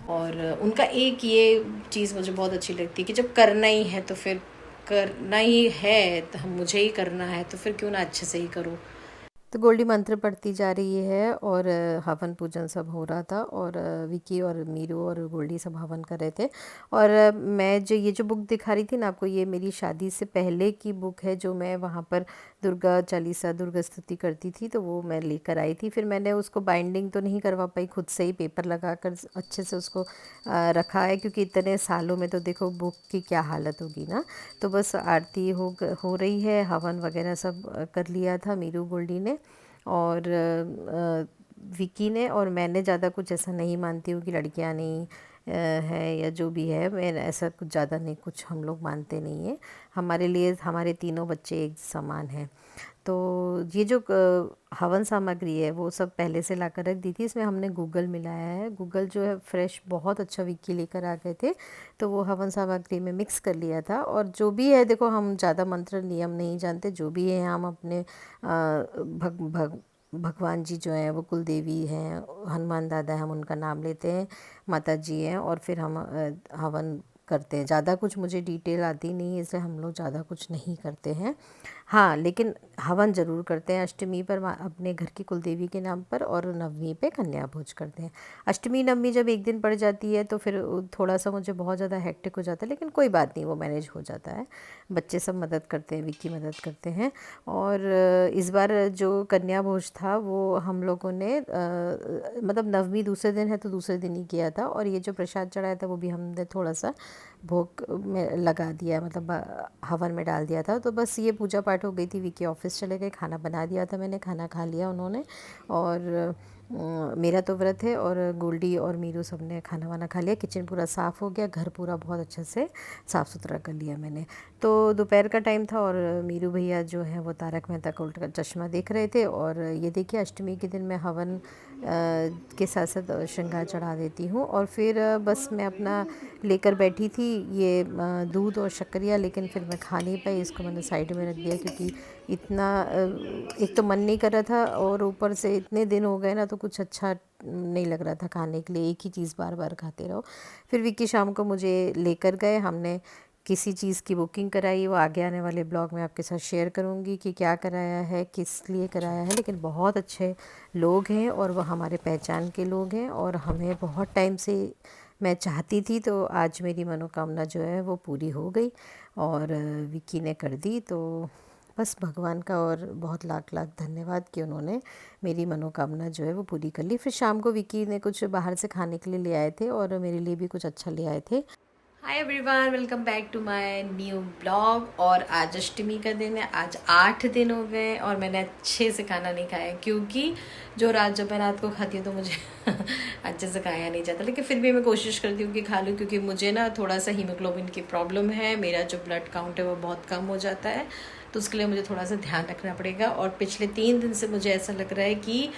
और उनका एक ये चीज़ मुझे बहुत अच्छी लगती है कि जब करना ही है तो फिर करना ही है, तो हम मुझे ही करना है तो फिर क्यों ना अच्छे से ही करूँ। तो गोल्डी मंत्र पढ़ती जा रही है और हवन पूजन सब हो रहा था और विकी और मीरू और गोल्डी सब हवन कर रहे थे। और मैं जो ये जो बुक दिखा रही थी ना आपको, ये मेरी शादी से पहले की बुक है जो मैं वहाँ पर दुर्गा चालीसा दुर्गा स्तुति करती थी, तो वो मैं लेकर आई थी। फिर मैंने उसको बाइंडिंग तो नहीं करवा पाई, खुद से ही पेपर लगा कर अच्छे से उसको रखा है, क्योंकि इतने सालों में तो देखो बुक की क्या हालत होगी ना। तो बस आरती हो रही है, हवन वगैरह सब कर लिया था मीरू गोल्डी ने और विकी ने। और मैंने ज़्यादा कुछ ऐसा नहीं मानती हूँ कि लड़कियाँ नहीं है या जो भी है, मैं ऐसा कुछ ज़्यादा नहीं, कुछ हम लोग मानते नहीं हैं। हमारे लिए हमारे तीनों बच्चे एक समान हैं। तो ये जो हवन सामग्री है वो सब पहले से ला कर रख दी थी। इसमें हमने गूगल मिलाया है, गूगल जो है फ्रेश बहुत अच्छा विक्की लेकर आ गए थे, तो वो हवन सामग्री में मिक्स कर लिया था। और जो भी है देखो, हम ज़्यादा मंत्र नियम नहीं जानते, जो भी है हम अपने भगवान जी जो हैं वो कुल देवी हैं, हनुमान दादा हैं, हम उनका नाम लेते हैं, माता जी हैं, और फिर हम हवन करते हैं। ज़्यादा कुछ मुझे डिटेल आती नहीं है, इसलिए हम लोग ज़्यादा कुछ नहीं करते हैं। हाँ, लेकिन हवन ज़रूर करते हैं अष्टमी पर अपने घर की कुलदेवी के नाम पर, और नवमी पे कन्या भोज करते हैं। अष्टमी नवमी जब एक दिन पड़ जाती है तो फिर थोड़ा सा मुझे बहुत ज़्यादा हेक्टिक हो जाता है, लेकिन कोई बात नहीं, वो मैनेज हो जाता है। बच्चे सब मदद करते हैं, विक्की मदद करते हैं। और इस बार जो कन्या भोज था वो हम लोगों ने मतलब नवमी दूसरे दिन है तो दूसरे दिन ही किया था। और ये जो प्रसाद चढ़ाया था वो भी हमने थोड़ा सा भोग में लगा दिया, मतलब हवन में डाल दिया था। तो बस ये पूजा पाठ हो गई थी। विकी ऑफिस चले गए, खाना बना दिया था मैंने, खाना खा लिया उन्होंने। और मेरा तो व्रत है, और गोल्डी और मीरू सब ने खाना वाना खा लिया। किचन पूरा साफ़ हो गया, घर पूरा बहुत अच्छे से साफ़ सुथरा कर लिया मैंने। तो दोपहर का टाइम था और मीरू भैया जो है वो तारक मेहता का उल्टा चश्मा देख रहे थे। और ये देखिए, अष्टमी के दिन मैं हवन के साथ साथ श्रृंगार चढ़ा देती हूँ। और फिर बस मैं अपना लेकर बैठी थी ये दूध और शक्करिया, लेकिन फिर मैं खा नहीं पाई, इसको मैंने साइड में रख दिया, क्योंकि इतना एक तो मन नहीं कर रहा था, और ऊपर से इतने दिन हो गए ना तो कुछ अच्छा नहीं लग रहा था खाने के लिए, एक ही चीज़ बार बार खाते रहो। फिर विक्की शाम को मुझे लेकर गए, हमने किसी चीज़ की बुकिंग कराई, वो आगे आने वाले ब्लॉग में आपके साथ शेयर करूँगी कि क्या कराया है, किस लिए कराया है। लेकिन बहुत अच्छे लोग हैं और वो हमारे पहचान के लोग हैं, और हमें बहुत टाइम से मैं चाहती थी, तो आज मेरी मनोकामना जो है वो पूरी हो गई और विक्की ने कर दी। तो बस भगवान का और बहुत लाख लाख धन्यवाद कि उन्होंने मेरी मनोकामना जो है वो पूरी कर ली। फिर शाम को विक्की ने कुछ बाहर से खाने के लिए ले आए थे और मेरे लिए भी कुछ अच्छा ले आए थे। Hi everyone, welcome back to my new blog. और आज अष्टमी का दिन है, आज 8 दिन हो गए और मैंने अच्छे से खाना नहीं खाया, क्योंकि जब मैं रात को खाती हूँ तो मुझे अच्छे से खाया नहीं जाता। लेकिन फिर भी मैं कोशिश करती हूँ कि खा लूँ, क्योंकि मुझे ना थोड़ा सा हीमोग्लोबिन की प्रॉब्लम है, मेरा जो ब्लड काउंट है वो बहुत कम हो जाता है, तो उसके लिए मुझे थोड़ा सा ध्यान रखना पड़ेगा। और पिछले 3 दिन से मुझे ऐसा लग रहा है कि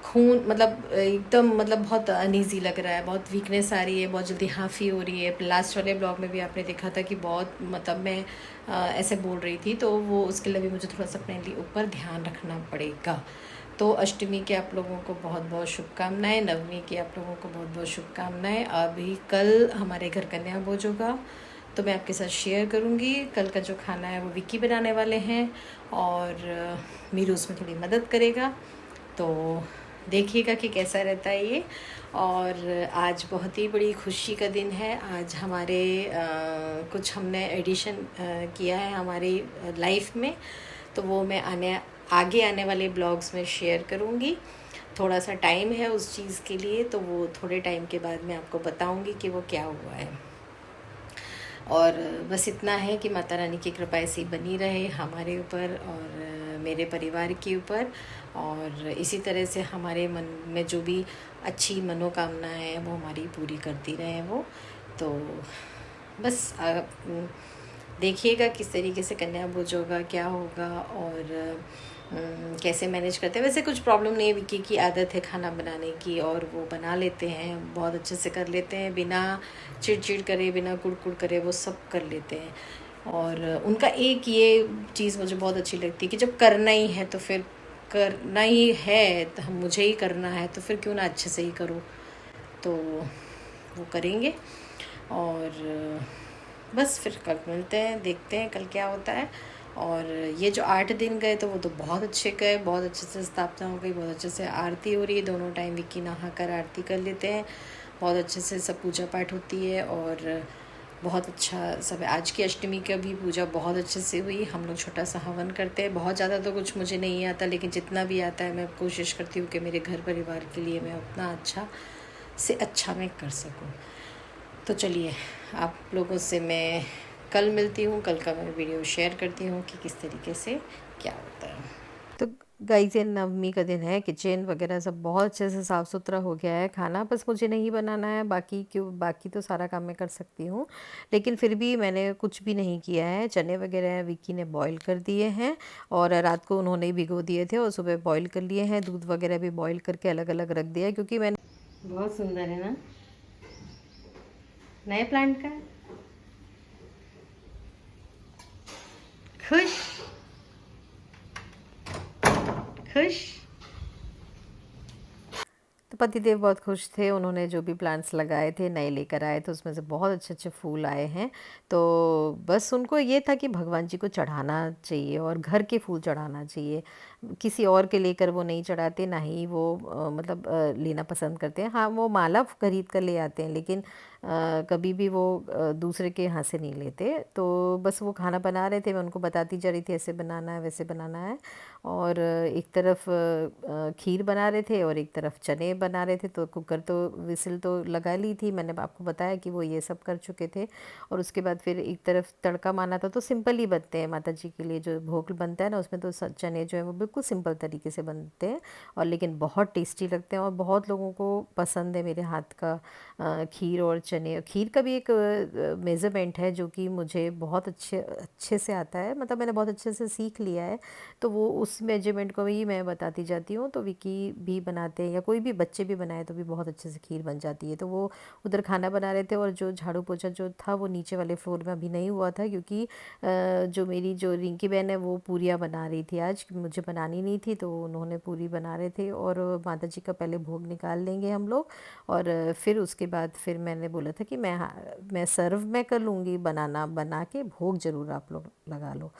खून मतलब एकदम मतलब बहुत अनईज़ी लग रहा है, बहुत वीकनेस आ रही है, बहुत जल्दी हाफ़ी हो रही है। लास्ट वाले ब्लॉग में भी आपने देखा था कि बहुत मतलब मैं ऐसे बोल रही थी, तो वो उसके लिए भी मुझे थोड़ा सा अपने लिए ऊपर ध्यान रखना पड़ेगा। तो अष्टमी के आप लोगों को बहुत बहुत शुभकामनाएं, नवमी की आप लोगों को बहुत बहुत शुभकामनाएं। अभी कल हमारे घर कन्या भोज होगा, तो मैं आपके साथ शेयर करूंगी। कल का जो खाना है वो विक्की बनाने वाले हैं, और मीरू उसमें थोड़ी मदद करेगा, तो देखिएगा कि कैसा रहता है ये। और आज बहुत ही बड़ी खुशी का दिन है। आज हमारे कुछ हमने एडिशन किया है हमारी लाइफ में, तो वो मैं आगे आने वाले ब्लॉग्स में शेयर करूँगी। थोड़ा सा टाइम है उस चीज़ के लिए, तो वो थोड़े टाइम के बाद मैं आपको बताऊँगी कि वो क्या हुआ है। और बस इतना है कि माता रानी की कृपा ऐसी बनी रहे हमारे ऊपर और मेरे परिवार के ऊपर, और इसी तरह से हमारे मन में जो भी अच्छी मनोकामनाएं हैं वो हमारी पूरी करती रहे वो। तो बस देखिएगा किस तरीके से कन्या भोज होगा, क्या होगा, और कैसे मैनेज करते हैं। वैसे कुछ प्रॉब्लम नहीं है, विक्की की आदत है खाना बनाने की, और वो बना लेते हैं, बहुत अच्छे से कर लेते हैं, बिना चिड़चिड़ करे, बिना कुड़कुड़ करे, वो सब कर लेते हैं। और उनका एक ये चीज़ मुझे बहुत अच्छी लगती है कि जब करना ही है तो फिर करना ही है, तो हम मुझे ही करना है तो फिर क्यों ना अच्छे से ही करूँ। तो वो करेंगे। और बस फिर कल मिलते हैं, देखते हैं कल क्या होता है। और ये जो 8 दिन गए तो वो तो बहुत अच्छे गए, बहुत अच्छे से स्थापना हो गई, बहुत अच्छे से आरती हो रही है, दोनों टाइम विक्की नहा कर आरती कर लेते हैं, बहुत अच्छे से सब पूजा पाठ होती है और बहुत अच्छा सब है। आज की अष्टमी का भी पूजा बहुत अच्छे से हुई। हम लोग छोटा सा हवन करते हैं, बहुत ज़्यादा तो कुछ मुझे नहीं आता, लेकिन जितना भी आता है मैं कोशिश करती हूँ कि मेरे घर परिवार के लिए मैं उतना अच्छा से अच्छा मैं कर सकूँ। तो चलिए, आप लोगों से मैं कल मिलती हूँ, कल का मैं वीडियो शेयर करती हूँ कि किस तरीके से क्या होता है। तो गाइस, ये नवमी का दिन है, किचन वगैरह सब बहुत अच्छे से साफ़ सुथरा हो गया है। खाना बस मुझे नहीं बनाना है, बाकी तो सारा काम मैं कर सकती हूँ, लेकिन फिर भी मैंने कुछ भी नहीं किया है। चने वगैरह विक्की ने बॉईल कर दिए हैं और रात को उन्होंने भिगो दिए थे और सुबह बॉईल कर लिए हैं। दूध वगैरह भी बॉईल करके अलग अलग रख दिया है, क्योंकि मैंने बहुत सुंदर है ना, नए प्लांट का। खुश खुश। तो पतिदेव बहुत खुश थे, उन्होंने जो भी प्लांट्स लगाए थे नए लेकर आए थे, उसमें से बहुत अच्छे अच्छे फूल आए हैं। तो बस उनको ये था कि भगवान जी को चढ़ाना चाहिए और घर के फूल चढ़ाना चाहिए, किसी और के लेकर वो नहीं चढ़ाते, ना ही वो लेना पसंद करते हैं। हाँ, वो माला खरीद कर ले आते हैं, लेकिन कभी भी वो दूसरे के यहाँ से नहीं लेते। तो बस वो खाना बना रहे थे, मैं उनको बताती जा रही थी ऐसे बनाना है वैसे बनाना है। और एक तरफ खीर बना रहे थे और एक तरफ चने बना रहे थे। तो कुकर तो विसिल तो लगा ली थी, मैंने आपको बताया कि वो ये सब कर चुके थे। और उसके बाद फिर एक तरफ तड़का मारना था। तो सिंपल ही बनते हैं माता जी के लिए, जो भोग बनता है ना उसमें तो चने जो है वो बिल्कुल सिंपल तरीके से बनते हैं, और लेकिन बहुत टेस्टी लगते हैं और बहुत लोगों को पसंद है मेरे हाथ का खीर और चने। खीर का भी एक मेज़रमेंट है जो कि मुझे बहुत अच्छे अच्छे से आता है, मतलब मैंने बहुत अच्छे से सीख लिया है। तो वो उस मेजरमेंट को ही मैं बताती जाती हूँ। तो विकी भी बनाते हैं या कोई भी बच्चे भी बनाए तो भी बहुत अच्छे से खीर बन जाती है। तो वो उधर खाना बना रहे थे और जो झाड़ू पोछा जो था वो नीचे वाले फ्लोर में अभी नहीं हुआ था, क्योंकि जो मेरी जो रिंकी बहन है वो पूरियाँ बना रही थी आज, मुझे बनानी नहीं थी, तो उन्होंने पूरी बना रहे थे। और माता जी का पहले भोग निकाल लेंगे हम लोग, और फिर उसके बाद फिर मैंने बोला था कि मैं सर्व मैं कर लूँगी, बनाना बना के भोग ज़रूर आप लोग लगा लो।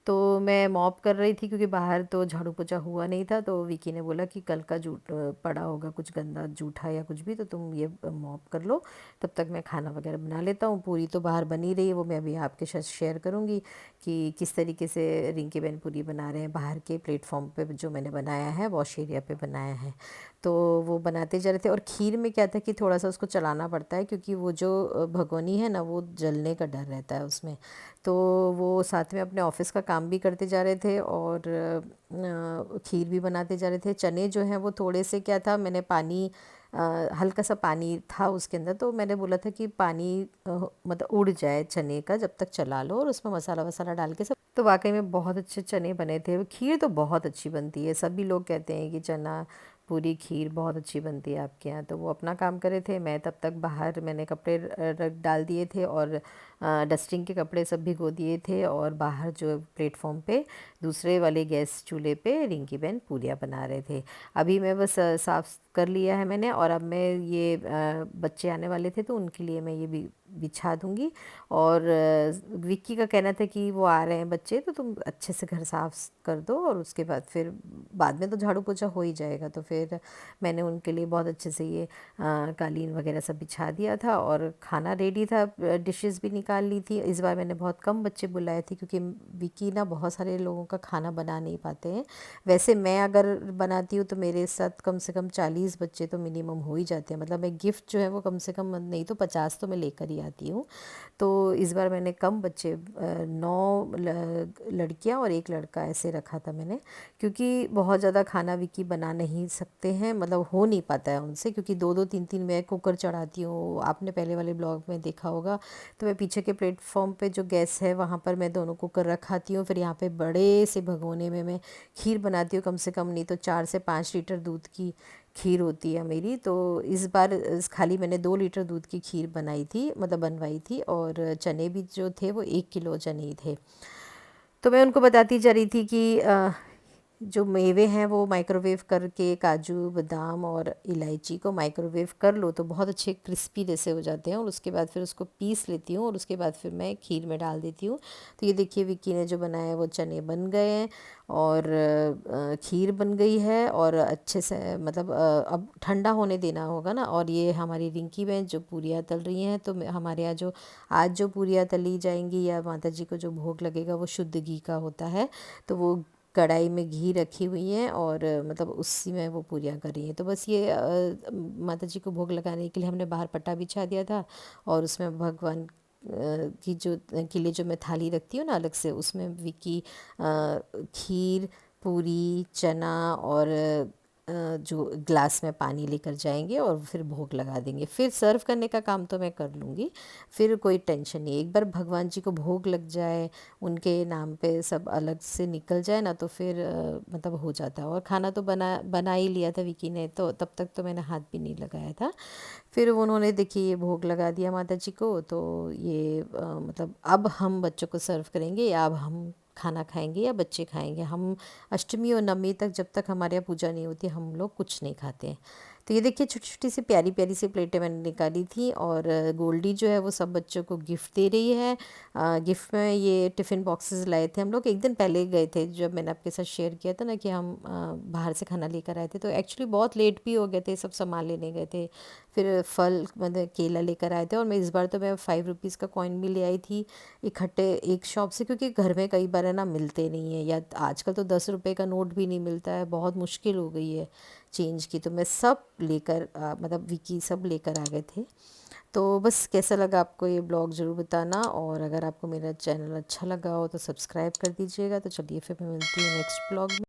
तो मैं मॉप कर रही थी, क्योंकि बाहर तो झाड़ू पोछा हुआ नहीं था। तो विकी ने बोला कि कल का जूठ पड़ा होगा कुछ गंदा जूठा या कुछ भी, तो तुम ये मॉप कर लो, तब तक मैं खाना वगैरह बना लेता हूँ। पूरी तो बाहर बनी रही है, वो मैं अभी आपके साथ शेयर करूँगी कि किस तरीके से रिंकी बहन पूरी बना रहे हैं बाहर के प्लेटफॉर्म पे, जो मैंने बनाया है वॉश एरिया पे बनाया है। तो वो बनाते जा रहे थे। और खीर में क्या था कि थोड़ा सा उसको चलाना पड़ता है, क्योंकि वो जो भगोनी है ना वो जलने का डर रहता है उसमें। तो वो साथ में अपने ऑफिस का काम भी करते जा रहे थे और खीर भी बनाते जा रहे थे। चने जो हैं वो थोड़े से, क्या था, मैंने पानी हल्का सा पानी था उसके अंदर, तो मैंने बोला था कि पानी मतलब उड़ जाए चने का जब तक चला लो, और उसमें मसाला वसाला डाल के सब। तो वाकई में बहुत अच्छे चने बने थे। खीर तो बहुत अच्छी बनती है, सभी लोग कहते हैं कि चना पूरी खीर बहुत अच्छी बनती है आपके यहाँ। तो वो अपना काम कर रहे थे, मैं तब तक बाहर मैंने कपड़े रख डाल दिए थे और डस्टिंग के कपड़े सब भिगो दिए थे, और बाहर जो प्लेटफॉर्म पे दूसरे वाले गैस चूल्हे पे रिंकी बहन पूरियाँ बना रहे थे। अभी मैं बस साफ़ कर लिया है मैंने, और अब मैं ये बच्चे आने वाले थे तो उनके लिए मैं ये भी बिछा दूंगी। और विक्की का कहना था कि वो आ रहे हैं बच्चे तो तुम अच्छे से घर साफ कर दो, और उसके बाद फिर बाद में तो झाड़ू पोछा हो ही जाएगा। तो फिर मैंने उनके लिए बहुत अच्छे से ये कालीन वगैरह सब बिछा दिया था, और खाना रेडी था, डिशेस भी निकाल ली थी। इस बार मैंने बहुत कम बच्चे बुलाए थे, क्योंकि विकी ना बहुत सारे लोगों का खाना बना नहीं पाते हैं। वैसे मैं अगर बनाती हूँ तो मेरे साथ कम से कम 40 बच्चे तो मिनिमम हो ही जाते हैं, मतलब मैं गिफ्ट जो है वो कम से कम नहीं तो 50 तो मैं लेकर ही आती हूँ। तो इस बार मैंने कम बच्चे 9 लड़कियाँ और एक लड़का ऐसे रखा था मैंने, क्योंकि बहुत ज़्यादा खाना विकी बना नहीं सकते हैं, मतलब हो नहीं पाता है उनसे, क्योंकि 2-2 3-3 मैं कुकर चढ़ाती हूँ, आपने पहले वाले ब्लॉग में देखा होगा। तो मैं पीछे के प्लेटफॉर्म पे जो गैस है वहाँ पर मैं दोनों कुकर रखाती हूँ, फिर यहाँ पे बड़े से भगोने में मैं खीर बनाती हूँ, कम से कम नहीं तो 4 से 5 लीटर दूध की खीर होती है मेरी। तो इस बार खाली मैंने 2 लीटर दूध की खीर बनाई थी, मतलब बनवाई थी, और चने भी जो थे वो 1 किलो चने ही थे। तो मैं उनको बताती जा रही थी कि जो मेवे हैं वो माइक्रोवेव करके, काजू बादाम और इलायची को माइक्रोवेव कर लो तो बहुत अच्छे क्रिस्पी जैसे हो जाते हैं, और उसके बाद फिर उसको पीस लेती हूँ और उसके बाद फिर मैं खीर में डाल देती हूँ। तो ये देखिए विक्की ने जो बनाया है वो चने बन गए हैं और खीर बन गई है, और अच्छे से मतलब अब ठंडा होने देना होगा ना। और ये हमारी रिंकी बहन जो पूरियाँ तल रही हैं, तो हमारे यहाँ जो आज जो पूरियाँ तली जाएंगी या माता जी को जो भोग लगेगा वो शुद्ध घी का होता है। तो वो कढ़ाई में घी रखी हुई हैं और मतलब उसी में वो पूरियाँ कर रही हैं। तो बस ये माता जी को भोग लगाने के लिए हमने बाहर पट्टा बिछा दिया था, और उसमें भगवान की जो के लिए जो मैं थाली रखती हूँ ना अलग से, उसमें विक्की खीर, पूरी, चना और जो ग्लास में पानी लेकर जाएंगे और फिर भोग लगा देंगे। फिर सर्व करने का काम तो मैं कर लूँगी, फिर कोई टेंशन नहीं। एक बार भगवान जी को भोग लग जाए, उनके नाम पे सब अलग से निकल जाए ना, तो फिर मतलब हो जाता है। और खाना तो बना बना ही लिया था विकी ने, तो तब तक तो मैंने हाथ भी नहीं लगाया था। फिर उन्होंने देखिए ये भोग लगा दिया माता जी को। तो ये मतलब अब हम बच्चों को सर्व करेंगे, या अब हम खाना खाएंगे या बच्चे खाएंगे। हम अष्टमी और नवमी तक, जब तक हमारे यहाँ पूजा नहीं होती, हम लोग कुछ नहीं खाते हैं। तो ये देखिए छोटी छोटी सी प्यारी प्यारी सी प्लेटें मैंने निकाली थी, और गोल्डी जो है वो सब बच्चों को गिफ्ट दे रही है। गिफ्ट में ये टिफ़िन बॉक्सेस लाए थे हम लोग, एक दिन पहले गए थे जब मैंने आपके साथ शेयर किया था ना कि हम बाहर से खाना लेकर आए थे। तो एक्चुअली बहुत लेट भी हो गए थे, सब सामान लेने गए थे। फिर फल मतलब केला लेकर आए थे, और मैं इस बार तो मैं 5 रुपीज़ का कॉइन भी ले आई थी इकट्ठे एक शॉप से, क्योंकि घर में कई बार है ना मिलते नहीं है, या आजकल तो 10 रुपए का नोट भी नहीं मिलता है, बहुत मुश्किल हो गई है चेंज की। तो मैं सब लेकर मतलब विकी सब लेकर आ गए थे। तो बस कैसा लगा आपको ये ब्लॉग ज़रूर बताना, और अगर आपको मेरा चैनल अच्छा लगा हो तो सब्सक्राइब कर दीजिएगा। तो चलिए फिर मैं मिलती हूँ नेक्स्ट ब्लॉग में।